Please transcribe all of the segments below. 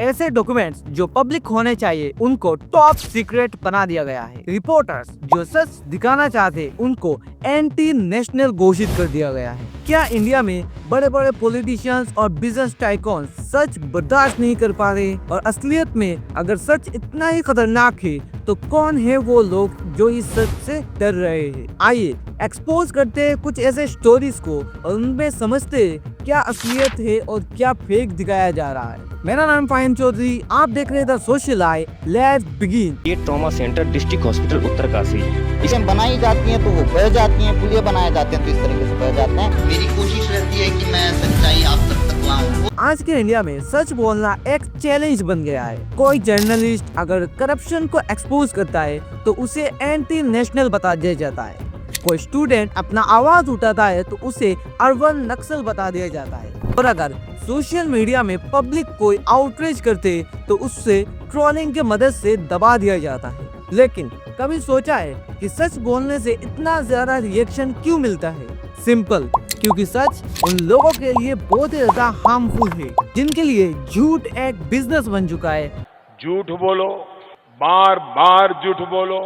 ऐसे डॉक्यूमेंट्स जो पब्लिक होने चाहिए उनको टॉप सीक्रेट बना दिया गया है। रिपोर्टर्स जो सच दिखाना चाहते उनको एंटी नेशनल घोषित कर दिया गया है। क्या इंडिया में बड़े बड़े पॉलिटिशियंस और बिजनेस टाइकॉन सच बर्दाश्त नहीं कर पा रहे? और असलियत में अगर सच इतना ही खतरनाक है तो कौन है वो लोग जो इस सच से डर रहे हैं? आइए एक्सपोज करते हैं कुछ ऐसे स्टोरीज को और उनमें समझते हैं क्या असलियत है और क्या फेक दिखाया जा रहा है। मेरा नाम फाहिम चौधरी, आप देख रहे थे सोशल आई। Let's begin. ये trauma centre district hospital Uttarkashi. इसे बनाई जाती हैं तो वो बह जाती हैं, पुलिया बनाए जाते हैं तो इस तरीके से बह जाते हैं। मेरी कोशिश रहती है कि मैं सच्चाई आप तक लाऊं। आज के इंडिया में सच बोलना एक चैलेंज बन गया है। कोई जर्नलिस्ट अगर करप्शन को एक्सपोज करता है तो उसे एंटी नेशनल बता दिया जाता है। कोई स्टूडेंट अपना आवाज उठाता है तो उसे अर्बन नक्सल बता दिया जाता है। और अगर सोशल मीडिया में पब्लिक कोई आउटरीच करते तो उससे ट्रोलिंग के मदद से दबा दिया जाता है। लेकिन कभी सोचा है कि सच बोलने से इतना ज्यादा रिएक्शन क्यों मिलता है? सिंपल, क्योंकि सच उन लोगों के लिए बहुत ज्यादा हार्मफुल है जिनके लिए झूठ एक बिजनेस बन चुका है। झूठ बोलो, बार बार झूठ बोलो।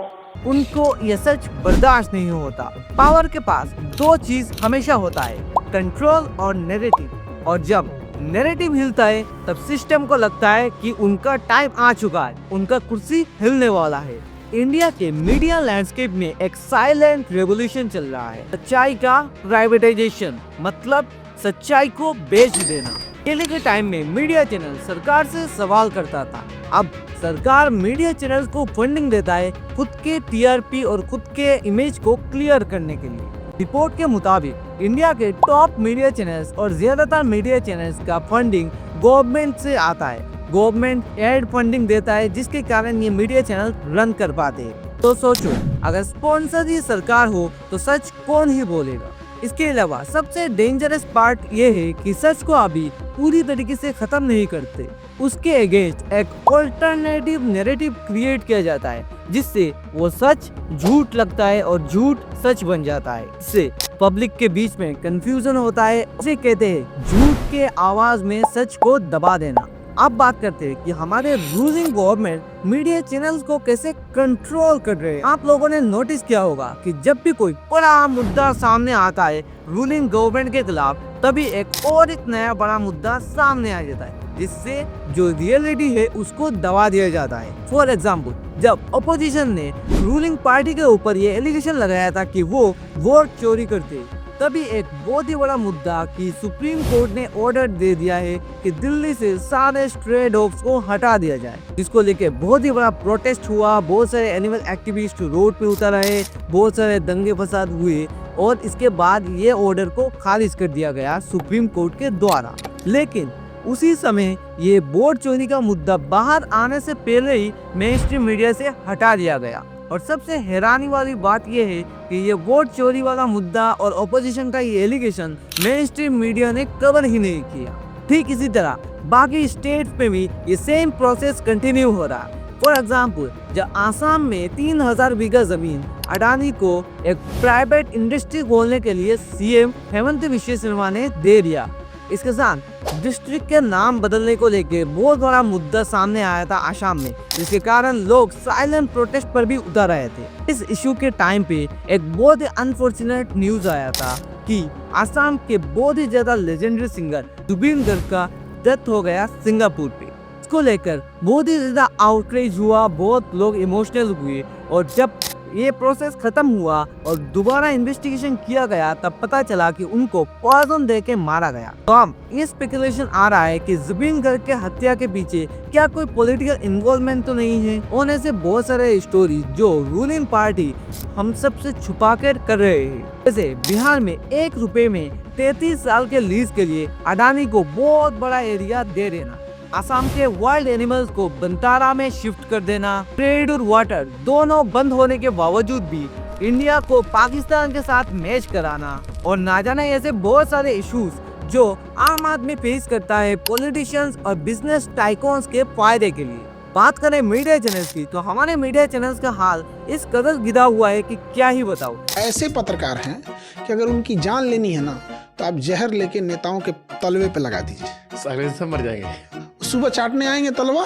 उनको ये सच बर्दाश्त नहीं होता। पावर के पास दो चीज हमेशा होता है, कंट्रोल और नैरेटिव। और जब नैरेटिव हिलता है तब सिस्टम को लगता है कि उनका टाइम आ चुका है, उनका कुर्सी हिलने वाला है। इंडिया के मीडिया लैंडस्केप में एक साइलेंट रेवोल्यूशन चल रहा है। सच्चाई का प्राइवेटाइजेशन, मतलब सच्चाई को बेच देना। पहले के टाइम में मीडिया चैनल सरकार से सवाल करता था, अब सरकार मीडिया चैनल को फंडिंग देता है खुद के टीआरपी और खुद के इमेज को क्लियर करने के लिए। रिपोर्ट के मुताबिक इंडिया के टॉप मीडिया चैनल्स और ज्यादातर मीडिया चैनल्स का फंडिंग गवर्नमेंट से आता है। गवर्नमेंट एड फंडिंग देता है जिसके कारण ये मीडिया चैनल रन कर पाते हैं। तो सोचो, अगर स्पॉन्सर ही सरकार हो तो सच कौन ही बोलेगा? इसके अलावा सबसे डेंजरस पार्ट ये है कि सच को अभी पूरी तरीके से खत्म नहीं करते। उसके अगेंस्ट एक ऑल्टरनेटिव नैरेटिव क्रिएट किया जाता है जिससे वो सच झूठ लगता है और झूठ सच बन जाता है। इससे पब्लिक के बीच में कंफ्यूजन होता है। इसे कहते हैं झूठ के आवाज में सच को दबा देना। अब बात करते हैं कि हमारे रूलिंग गवर्नमेंट मीडिया चैनल्स को कैसे कंट्रोल कर रहे हैं। आप लोगों ने नोटिस किया होगा कि जब भी कोई बड़ा मुद्दा सामने आता है रूलिंग गवर्नमेंट के खिलाफ, तभी एक नया बड़ा मुद्दा सामने आ जाता है जिससे जो रियलिटी है उसको दबा दिया जाता है। फॉर एग्जाम्पल, जब अपोजिशन ने रूलिंग पार्टी के ऊपर ये एलिगेशन लगाया था कि वो वोट चोरी करते, तभी एक बहुत ही बड़ा मुद्दा कि सुप्रीम कोर्ट ने ऑर्डर दे दिया है कि दिल्ली से सारे स्ट्रे डॉग्स को हटा दिया जाए, जिसको लेके बहुत ही बड़ा प्रोटेस्ट हुआ। बहुत सारे एनिमल एक्टिविस्ट रोड पे उतर आए, बहुत सारे दंगे फसाद हुए और इसके बाद ये ऑर्डर को खारिज कर दिया गया सुप्रीम कोर्ट के द्वारा। लेकिन उसी समय ये वोट चोरी का मुद्दा बाहर आने से पहले ही मेन स्ट्रीम मीडिया से हटा दिया गया। और सबसे हैरानी वाली बात यह है कि ये वोट चोरी वाला मुद्दा और ऑपोजिशन का ये एलिगेशन मेन स्ट्रीम मीडिया ने कवर ही नहीं किया। ठीक इसी तरह बाकी स्टेट पे भी ये सेम प्रोसेस कंटिन्यू हो रहा है। फॉर एग्जाम्पल, जब आसाम में 3000 बीघा जमीन अडानी को एक प्राइवेट इंडस्ट्री खोलने के लिए सीएम हेमंत बिस्वा शर्मा ने दे दिया। इसके साथ डिस्ट्रिक्ट के नाम बदलने को लेकर बहुत बड़ा मुद्दा सामने आया था आसाम में, जिसके कारण लोग साइलेंट प्रोटेस्ट पर भी उतर रहे थे। इस इशू के टाइम पे एक बहुत ही अनफॉर्चुनेट न्यूज आया था कि आसाम के बहुत ही ज्यादा लेजेंडरी सिंगर जुबिन गर्ग का डेथ हो गया सिंगापुर पे। इसको लेकर बहुत ही ज्यादा आउटरीच हुआ, बहुत लोग इमोशनल हुए। और जब ये प्रोसेस खत्म हुआ और दोबारा इन्वेस्टिगेशन किया गया तब पता चला कि उनको पॉइजन दे के मारा गया। तो अब ये स्पेकुलेशन आ रहा है कि जुबिन गर्ग के हत्या के पीछे क्या कोई पॉलिटिकल इन्वॉल्वमेंट तो नहीं है। और ऐसे बहुत सारे स्टोरी जो रूलिंग पार्टी हम सबसे छुपा कर रहे हैं। जैसे बिहार में 1 रुपए में 33 साल के लीज के लिए अडानी को बहुत बड़ा एरिया दे देना, असम के वाइल्ड एनिमल्स को बंतारा में शिफ्ट कर देना, ट्रेड और वाटर दोनों बंद होने के बावजूद भी इंडिया को पाकिस्तान के साथ मैच कराना और ना जाने ऐसे बहुत सारे इश्यूज जो आम आदमी फेस करता है पॉलिटिशियंस और बिजनेस टाइकॉन्स के फायदे के लिए। बात करें मीडिया चैनल्स की तो हमारे मीडिया चैनल्स का हाल इस कदर गिरा हुआ है कि क्या ही बताऊं। ऐसे पत्रकार हैं कि अगर उनकी जान लेनी है ना तो आप जहर लेके नेताओं के तलवे पे लगा दीजिए, साइलेंस से मर जाएंगे। सुबह चाटने आएंगे तलवा,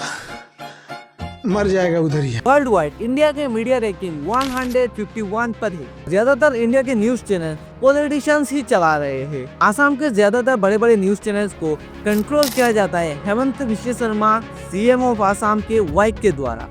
मर जाएगा उधर ही। वर्ल्ड वाइड इंडिया के मीडिया रैंकिंग 151 पर है। ज्यादातर इंडिया के न्यूज चैनल पॉलिटिशियंस ही चला रहे हैं। आसाम के ज्यादातर बड़े बड़े न्यूज चैनल्स को कंट्रोल किया जाता है हेमंत विश्व शर्मा, सीएम ऑफ आसाम के वाइक के द्वारा।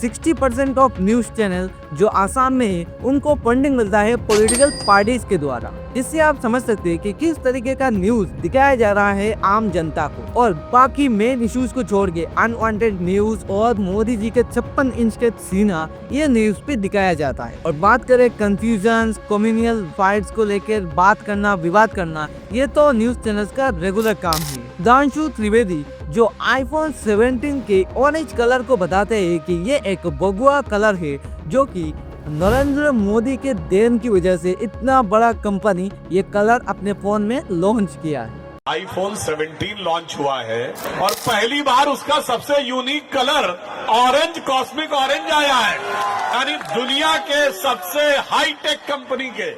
60% ऑफ न्यूज चैनल जो आसाम में है उनको फंडिंग मिलता है पॉलिटिकल पार्टीज के द्वारा। इससे आप समझ सकते हैं कि किस तरीके का न्यूज दिखाया जा रहा है आम जनता को, और बाकी मेन इश्यूज को छोड़ के अनवांटेड न्यूज और मोदी जी के 56 इंच के सीना ये न्यूज पे दिखाया जाता है। और बात करें कंफ्यूजन, कम्युनल फाइट्स को लेकर बात करना, विवाद करना, ये तो न्यूज चैनल्स का रेगुलर काम है। दांशु त्रिवेदी जो आईफोन 17 के ऑरेंज कलर को बताते हैं कि ये एक भगवा कलर है, जो कि नरेंद्र मोदी के देन की वजह से इतना बड़ा कंपनी ये कलर अपने फोन में लॉन्च किया है। आईफोन 17 लॉन्च हुआ है और पहली बार उसका सबसे unique colour orange, cosmic orange आया है। यानी दुनिया के सबसे हाईटेक कंपनी के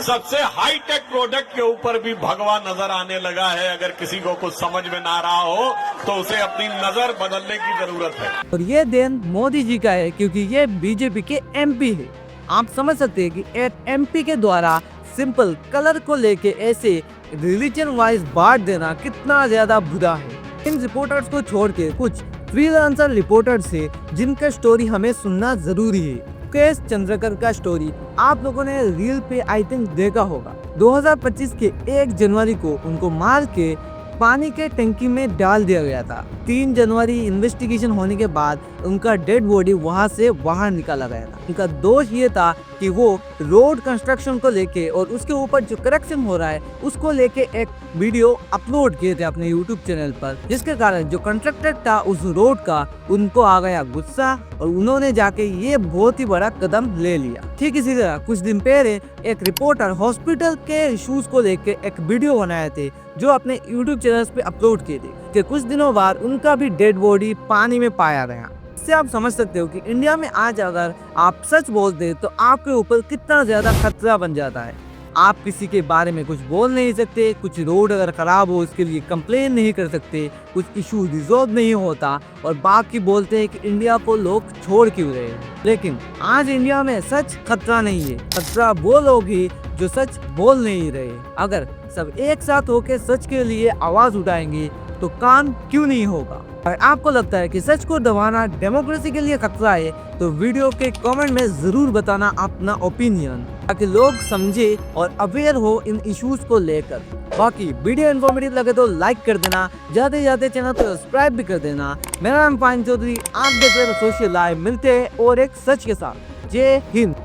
सबसे हाईटेक प्रोडक्ट के ऊपर भी भगवा नजर आने लगा है। अगर किसी को कुछ समझ में ना रहा हो तो उसे अपनी नजर बदलने की जरूरत है। और ये देन मोदी जी का है, क्योंकि ये बीजेपी के एमपी है। आप समझ सकते हैं कि एक एमपी के द्वारा सिंपल कलर को लेके ऐसे रिलीजन वाइज बांट देना कितना ज्यादा बुरा है। इन रिपोर्टर्स को छोड़ के कुछ फ्रीलांसर रिपोर्टर्स है जिनका स्टोरी हमें सुनना जरूरी है। मुकेश चंद्रकर का स्टोरी आप लोगों ने रील पे आई थिंक देखा होगा। 2025 के 1 जनवरी को उनको मार के पानी के टंकी में डाल दिया गया था। 3 जनवरी इन्वेस्टिगेशन होने के बाद उनका डेड बॉडी वहां से बाहर निकाला गया था। उनका दोष ये था कि वो रोड कंस्ट्रक्शन को लेके और उसके ऊपर जो करेक्शन हो रहा है उसको लेके एक वीडियो अपलोड किए थे अपने यूट्यूब चैनल पर, जिसके कारण जो कंट्रैक्टर था उस रोड का उनको आ गया गुस्सा और उन्होंने जाके ये बहुत ही बड़ा कदम ले लिया। ठीक इसी तरह कुछ दिन पहले एक रिपोर्टर हॉस्पिटल के इश्यूज को लेके एक वीडियो बनाए थे जो अपने यूट्यूब चैनल पे अपलोड किए थे कि कुछ दिनों बाद उनका भी डेड बॉडी पानी में पाया गया। इससे आप समझ सकते हो कि इंडिया में आज अगर आप सच बोलते तो आपके ऊपर कितना ज्यादा खतरा बन जाता है। आप किसी के बारे में कुछ बोल नहीं सकते, कुछ रोड अगर खराब हो उसके लिए कंप्लेन नहीं कर सकते, कुछ इशू रिजॉल्व नहीं होता, और बाकी बोलते हैं कि इंडिया को लोग छोड़ क्यों रहे हैं। लेकिन आज इंडिया में सच खतरा नहीं है, खतरा वो लोग ही जो सच बोल नहीं रहे। अगर सब एक साथ होकर सच के लिए आवाज उठाएंगे तो काम क्यों नहीं होगा। अगर आपको लगता है कि सच को दबाना डेमोक्रेसी के लिए खतरा है तो वीडियो के कमेंट में जरूर बताना अपना ओपिनियन, ताकि लोग समझे और अवेयर हो इन इश्यूज को लेकर। बाकी वीडियो इन्फॉर्मेटिव लगे तो लाइक कर देना, जाते जाते चैनल को सब्सक्राइब भी कर देना। मेरा नाम पाइन चौधरी, आप देख रहे हो सोशल लाइव। मिलते हैं और एक सच के साथ। जय हिंद।